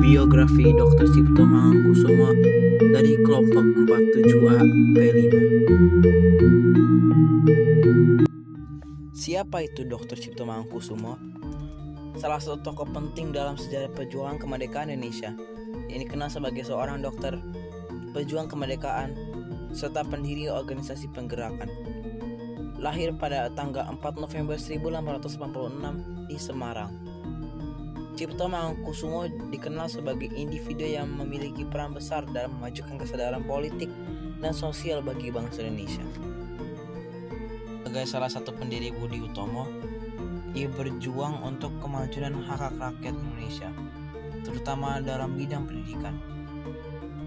Biografi Dr. Cipto Mangunkusumo dari kelompok 47A P5. Siapa itu Dr. Cipto Mangunkusumo? Salah satu tokoh penting dalam sejarah perjuangan kemerdekaan Indonesia. Ini dikenal sebagai seorang dokter, pejuang kemerdekaan, serta pendiri organisasi penggerakan. Lahir pada tanggal 4 November 1886 di Semarang. Cipto Mangunkusumo dikenal sebagai individu yang memiliki peran besar dalam memajukan kesadaran politik dan sosial bagi bangsa Indonesia. Sebagai salah satu pendiri Budi Utomo, ia berjuang untuk kemajuan hak-hak rakyat Indonesia, terutama dalam bidang pendidikan.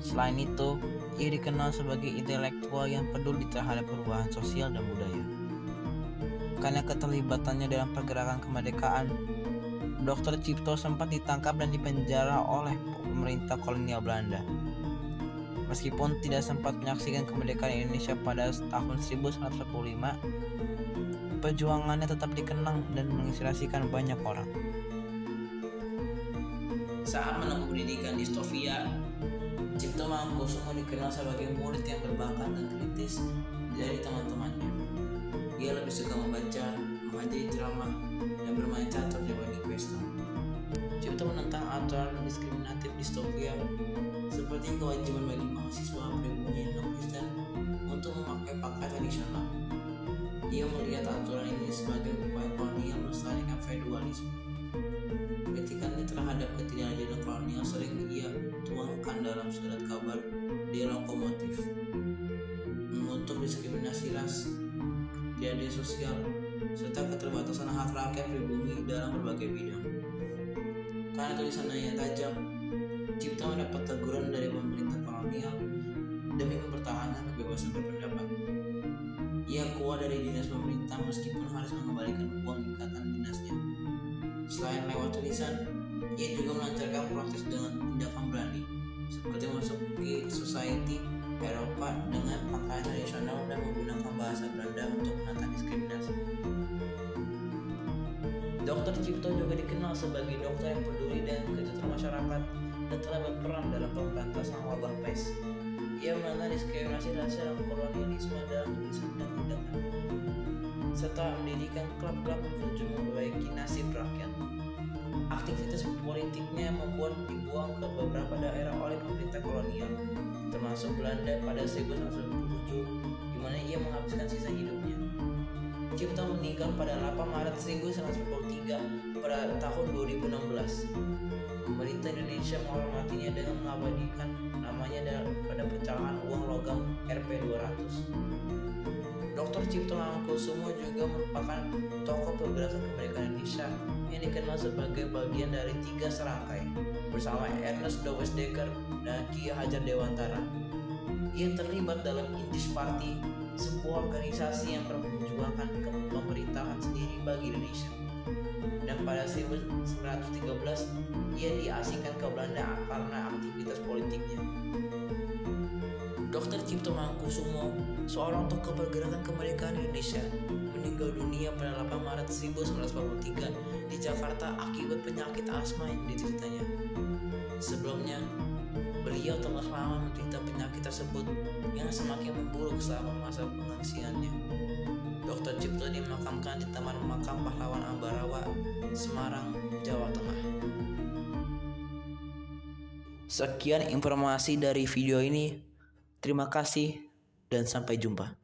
Selain itu, ia dikenal sebagai intelektual yang peduli terhadap perubahan sosial dan budaya. Karena keterlibatannya dalam pergerakan kemerdekaan, Dr. Cipto sempat ditangkap dan dipenjara oleh pemerintah kolonial Belanda. Meskipun tidak sempat menyaksikan kemerdekaan Indonesia pada tahun 1945, perjuangannya tetap dikenang dan menginspirasikan banyak orang. Saat menempuh pendidikan di Sofia, Cipto Mangunkusumo dikenal sebagai murid yang berbakat dan kritis dari teman-temannya. Dia lebih suka membaca, menghadiri ceramah, dan bermain catur dibanding pesta. Cipto menentang aturan diskriminatif di Sofia, seperti kewajiban bagi mahasiswa pribumi non-Kristen untuk memakai pakaian tradisional. Ia melihat aturan ini sebagai upaya kolonial melestarikan feudalisme. Kritikannya terhadap ketidakadilan kolonial sering ia tuangkan dalam surat kabar di Lokomotif, mengutuk diskriminasi ras, ketidakadilan sosial, serta keterbatasan hak rakyat pribumi dalam berbagai bidang. Karena tulisannya yang tajam, Cipto mendapat teguran dari pemerintah kolonial demi mempertahankan kebebasan berpendapat. Ia keluar dari dinas pemerintah meskipun harus mengembalikan uang ikatan dinasnya. Selain lewat tulisan, ia juga melancarkan protes dengan tindakan berani, seperti masuk ke society Eropa dengan pakaian tradisional dan menggunakan bahasa Belanda untuk menentang diskriminasi. Dr. Cipto juga dikenal sebagai dokter yang peduli dengan kesejahteraan masyarakat dan telah berperan dalam pemberantasan wabah pes. Ia menentang diskriminasi rasial dan kolonialisme dalam tulisan dan tindakan, serta mendirikan klub-klub menuju memperbaiki nasib rakyat. Aktivitas politiknya membuat dibuang ke beberapa daerah oleh pemerintah kolonial, termasuk Belanda pada 1927, di mana ia menghabiskan sisa hidupnya. Cipto meninggal pada 8 Maret 1943 pada tahun 2016. Pemerintah Indonesia menghormatinya dengan mengabadikan namanya pada pecahan uang logam Rp200. Dr. Cipto Mangunkusumo juga merupakan tokoh pergerakan kemerdekaan Indonesia yang dikenal sebagai bagian dari 3 serangkai bersama Ernest Dowes Dekker dan Ki Hajar Dewantara. Ia terlibat dalam Indis Party, sebuah organisasi yang memperjuangkan pemerintahan sendiri bagi Indonesia. Dan pada 1913, ia diasingkan ke Belanda karena aktivitas politiknya. Dr. Cipto Mangunkusumo, seorang tokoh pergerakan kemerdekaan Indonesia, meninggal dunia pada 8 Maret 1943 di Jakarta akibat penyakit asma yang dideritanya. Sebelumnya, beliau telah lama menderita penyakit tersebut yang semakin memburuk selama masa pengasihannya. Dr. Cipto dimakamkan di Taman Makam Pahlawan Ambarawa, Semarang, Jawa Tengah. Sekian informasi dari video ini. Terima kasih dan sampai jumpa.